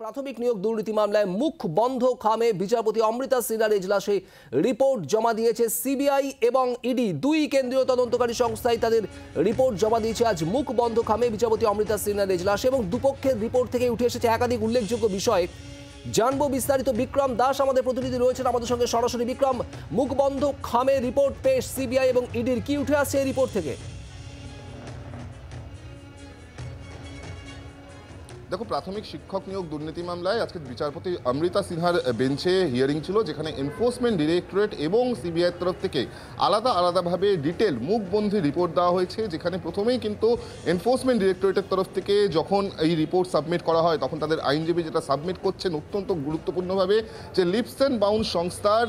প্রাথমিক নিয়োগ দুর্নীতি মামলায় মুখ বন্ধ খামে বিচারপতি অমৃতা সিনহার এজলাসে রিপোর্ট জমা দিয়েছে সিবিআই এবং ইডি। দুই কেন্দ্রীয় তদন্তকারী সংস্থায় তাদের রিপোর্ট জমা দিয়েছে আজ মুখ বন্ধ খামে বিচারপতি অমৃতা সিনহার এজলাসে, এবং দুপক্ষের রিপোর্ট থেকে উঠে এসেছে একাধিক উল্লেখযোগ্য বিষয়। জানবো বিস্তারিত। বিক্রম দাস আমাদের প্রতিনিধি রয়েছেন আমাদের সঙ্গে সরাসরি। বিক্রম, মুখ বন্ধ খামে রিপোর্ট পেশ সিবিআই এবং ইডির, কি উঠে আসছে এই রিপোর্ট থেকে? দেখো, প্রাথমিক শিক্ষক নিয়োগ দুর্নীতি মামলায় আজকে বিচারপতি অমৃতা সিনহার বেঞ্চে হিয়ারিং ছিল, যেখানে এনফোর্সমেন্ট ডিরেক্টরেট এবং সিবিআইয়ের তরফ থেকে আলাদাভাবে ডিটেল মুখবন্ধী রিপোর্ট দেওয়া হয়েছে। যেখানে প্রথমেই কিন্তু এনফোর্সমেন্ট ডিরেক্টরেটের তরফ থেকে যখন এই রিপোর্ট সাবমিট করা হয়, তখন তাদের আইনজীবী যেটা সাবমিট করছেন অত্যন্ত গুরুত্বপূর্ণভাবে, যে লিপস অ্যান্ড বাউন্ড সংস্থার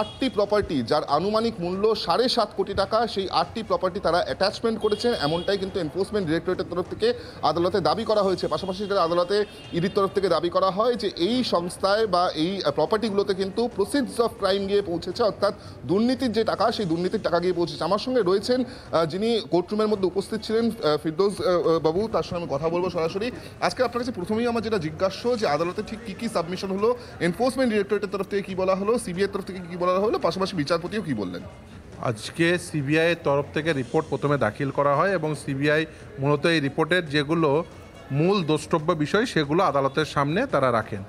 8টি প্রপার্টি যার আনুমানিক মূল্য 7.5 কোটি টাকা, সেই 8টি প্রপার্টি তারা অ্যাটাচমেন্ট করেছেন, এমনটাই কিন্তু এনফোর্সমেন্ট ডিরেক্টরেটের তরফ থেকে আদালতে দাবি করা হয়েছে। পাশাপাশি আদালতে ইডির তরফ থেকে দাবি করা হয় যে এই সংস্থায় বা এই প্রপার্টিগুলোতে কিন্তু প্রসিডস অফ ক্রাইম গিয়ে পৌঁছেছে, অর্থাৎ দুর্নীতির যে টাকা, সেই দুর্নীতির টাকা গিয়ে পৌঁছেছে। আমার সঙ্গে রয়েছেন যিনি কোর্টরুমের মধ্যে উপস্থিত ছিলেন, ফিরদৌস বাবু, তার সঙ্গে আমি কথা বলবো সরাসরি। আজকে আপনার কাছে প্রথমেই আমার যেটা জিজ্ঞাস্য, যে আদালতে ঠিক কী কী সাবমিশন হলো, এনফোর্সমেন্ট ডিরেক্টরেটের তরফ থেকে কী বলা হলো, সিবিআইয়ের তরফ থেকে কী বলা হলো, পাশাপাশি বিচারপতিও কী বললেন? আজকে সিবিআইয়ের তরফ থেকে রিপোর্ট প্রথমে দাখিল করা হয় এবং সিবিআই মূলত এই রিপোর্টের যেগুলো মূল দ্রষ্টব্য বিষয় সেগুলো আদালতের সামনে তারা রাখেন।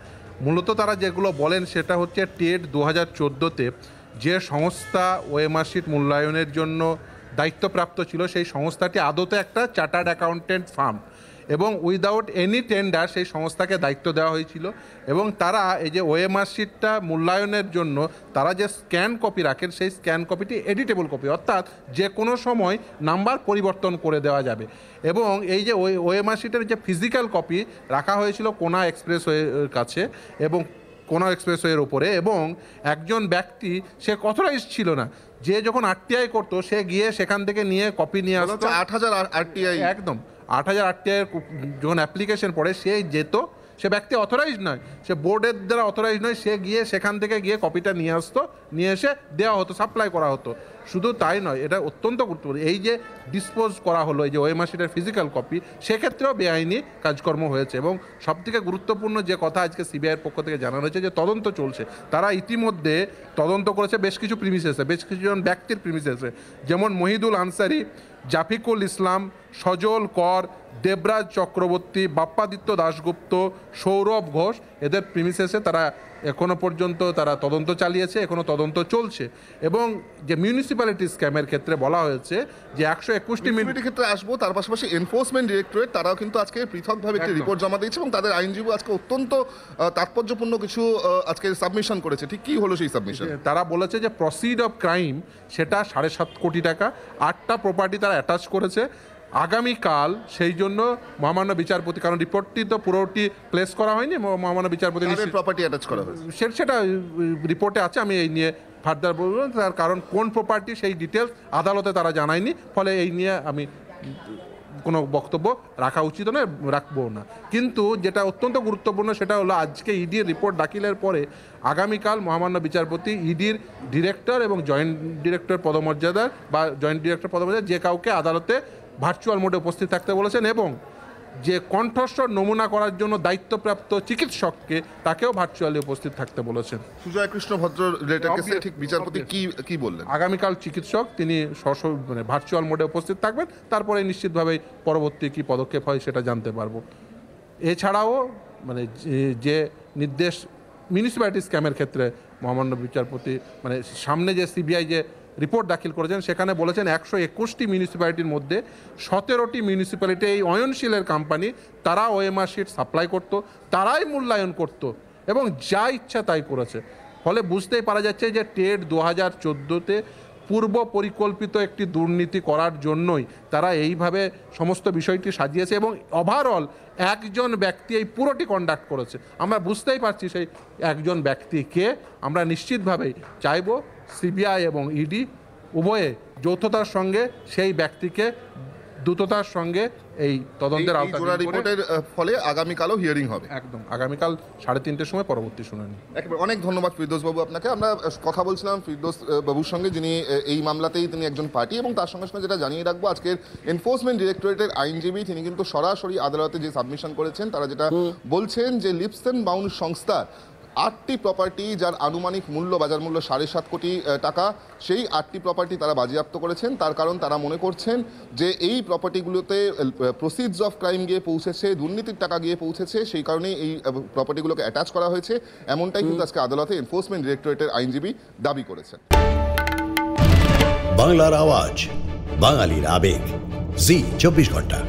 মূলত তারা যেগুলো বলেন সেটা হচ্ছে টেট 2014-তে যে সংস্থা ওএমআর শিট মূল্যায়নের জন্য দায়িত্বপ্রাপ্ত ছিল, সেই সংস্থাটি আদতে একটা চার্টার্ড অ্যাকাউন্টেন্ট ফার্ম, এবং উইদাউট এনি টেন্ডার সেই সংস্থাকে দায়িত্ব দেওয়া হয়েছিল। এবং তারা এই যে ওএমআর শিটটা মূল্যায়নের জন্য তারা যে স্ক্যান কপি রাখেন, সেই স্ক্যান কপিটি এডিটেবল কপি, অর্থাৎ যে কোনো সময় নাম্বার পরিবর্তন করে দেওয়া যাবে। এবং এই যে ওএমআর শিটের যে ফিজিক্যাল কপি রাখা হয়েছিল কোনা এক্সপ্রেসওয়ের কাছে এবং কোনা এক্সপ্রেসওয়ের ওপরে, এবং একজন ব্যক্তি সে অথরাইজ ছিল না, যে যখন আরটিআই করতো সে গিয়ে সেখান থেকে নিয়ে কপি নিয়ে আসতো। 8,000 আরটিআই, একদম 8,000 আরটিআইয়ের যখন অ্যাপ্লিকেশন পড়ে সে যেত, সে ব্যক্তি অথরাইজ নয়, সে বোর্ডের দ্বারা অথরাইজ নয়, সে গিয়ে সেখান থেকে গিয়ে কপিটা নিয়ে আসতো, নিয়ে এসে দেওয়া হতো, সাপ্লাই করা হতো। শুধু তাই নয়, এটা অত্যন্ত গুরুত্বপূর্ণ, এই যে ডিসপোজ করা হলো এই যে ওএমআর শিটের ফিজিক্যাল কপি, সেক্ষেত্রেও বেআইনি কাজকর্ম হয়েছে। এবং সবথেকে গুরুত্বপূর্ণ যে কথা আজকে সিবিআইয়ের পক্ষ থেকে জানানো হয়েছে, যে তদন্ত চলছে, তারা ইতিমধ্যে তদন্ত করেছে বেশ কিছু প্রিমিসেসে, বেশ কিছুজন ব্যক্তির প্রিমিসেসে, যেমন মহিদুল আনসারি, জাফিকুল ইসলাম, সজল কর, দেবরাজ চক্রবর্তী, বাপ্পাদিত্য দাশগুপ্ত, সৌরভ ঘোষ, এদের প্রিমিসেসে তারা এখনো পর্যন্ত তারা তদন্ত চালিয়েছে, এখনো তদন্ত চলছে। এবং যে মিউনিসিপ্যালিটি স্ক্যামের ক্ষেত্রে বলা হয়েছে যে 121টি মিউনিসিপ্যালিটির ক্ষেত্রে আসবো, তার পাশাপাশি এনফোর্সমেন্ট ডিরেক্টরেট তারাও কিন্তু আজকে পৃথকভাবে একটি রিপোর্ট জমা দিয়েছে, এবং তাদের আইনজীবী আজকে অত্যন্ত তাৎপর্যপূর্ণ কিছু আজকে সাবমিশন করেছে। ঠিক কী হলো সেই সাবমিশন? তারা বলেছে যে প্রসিড অফ ক্রাইম সেটা 7.5 কোটি টাকা, 8টা প্রপার্টি তারা অ্যাটাচ করেছে। আগামীকাল সেই জন্য মহামান্য বিচারপতি, কারণ রিপোর্টটি তো পুরোটি প্লেস করা হয়নি, মহামান্য বিচারপতি প্রপার্টি অ্যাটাচ করা হয়েছে সেটা রিপোর্টে আছে, আমি এই নিয়ে ফার্দার বলবো। তার কারণ কোন প্রপার্টি সেই ডিটেলস আদালতে তারা জানায়নি, ফলে এই নিয়ে আমি কোনো বক্তব্য রাখা উচিত নয়, রাখবো না। কিন্তু যেটা অত্যন্ত গুরুত্বপূর্ণ সেটা হলো আজকে ইডির রিপোর্ট দাখিলের পরে আগামীকাল মহামান্য বিচারপতি ইডির ডিরেক্টর এবং জয়েন্ট ডিরেক্টর পদমর্যাদার বা জয়েন্ট ডিরেক্টর পদমর্যাদার যে কাউকে আদালতে ভার্চুয়াল মোডে উপস্থিত থাকতে বলেছেন, এবং যে কণ্ঠস্বর নমুনা করার জন্য দায়িত্বপ্রাপ্ত চিকিৎসককে তাকেও ভার্চুয়ালি উপস্থিত থাকতে বলেছেন। সুজয় কৃষ্ণ ভদ্র ঠিক বিচারপতি কি বললেন? আগামীকাল চিকিৎসক তিনি মানে ভার্চুয়াল মোডে উপস্থিত থাকবেন, তারপরে নিশ্চিতভাবেই পরবর্তী কি পদক্ষেপ হয় সেটা জানতে পারবো। এছাড়াও মানে যে নির্দেশ মিউনিসিপ্যালিটি স্ক্যামের ক্ষেত্রে মহামান্য বিচারপতি মানে সামনে যে সিবিআই যে রিপোর্ট দাখিল করেছেন, সেখানে বলেছেন 121টি মিউনিসিপ্যালিটির মধ্যে 17টি মিউনিসিপ্যালিটি এই অয়নশীলের কোম্পানি, তারা ওএমআর শিট সাপ্লাই করত, তারাই মূল্যায়ন করত এবং যা ইচ্ছা তাই করেছে। ফলে বুঝতেই পারা যাচ্ছে যে টেট 2014-তে পূর্ব পরিকল্পিত একটি দুর্নীতি করার জন্যই তারা এইভাবে সমস্ত বিষয়টি সাজিয়েছে, এবং ওভারঅল একজন ব্যক্তি এই পুরোটি কন্ডাক্ট করেছে। আমরা বুঝতেই পারছি সেই একজন ব্যক্তিকে। আমরা নিশ্চিতভাবেই চাইব সিবিআই এবং ইডি উভয়ে যৌথতার সঙ্গে সেই ব্যক্তিকে দ্রুততার সঙ্গে এই তদন্তের এই জোড়া রিপোর্টের ফলে আগামীকালও হিয়ারিং হবে। একদম আগামীকাল 3:30 সময় পরবর্তী শুনানি। একেবারে অনেক ধন্যবাদ ফিরদৌস বাবু আপনাকে। আমরা কথা বলছিলাম ফিরদৌস বাবুর সঙ্গে, যিনি এই মামলাতেই তিনি একজন পার্টি, এবং তার সঙ্গে সঙ্গে যেটা জানিয়ে রাখবো, আজকের এনফোর্সমেন্ট ডিরেক্টরেটের আইনজীবী তিনি কিন্তু সরাসরি আদালতে যে সাবমিশন করেছেন, তারা যেটা বলছেন যে লিপস এন্ড বাউন্ড সংস্থার 8টি প্রপার্টি, যার আনুমানিক মূল্য বাজার মূল্য 7.5 কোটি টাকা, সেই 8টি প্রপার্টি তারা বাজেয়াপ্ত করেছেন। তার কারণ তারা মনে করছেন যে এই প্রপার্টিগুলোতে প্রসিডস অফ ক্রাইম গিয়ে পৌঁছেছে, দুর্নীতির টাকা গিয়ে পৌঁছেছে, সেই কারণেই এই প্রপার্টিগুলোকে অ্যাটাচ করা হয়েছে। এমনটাই কিন্তু আজকে আদালতে এনফোর্সমেন্ট ডিরেক্টরেটের আইনজীবী দাবি করেছেন। বাংলার আওয়াজ, বাঙালির আবেগ, জি 24 ঘন্টা।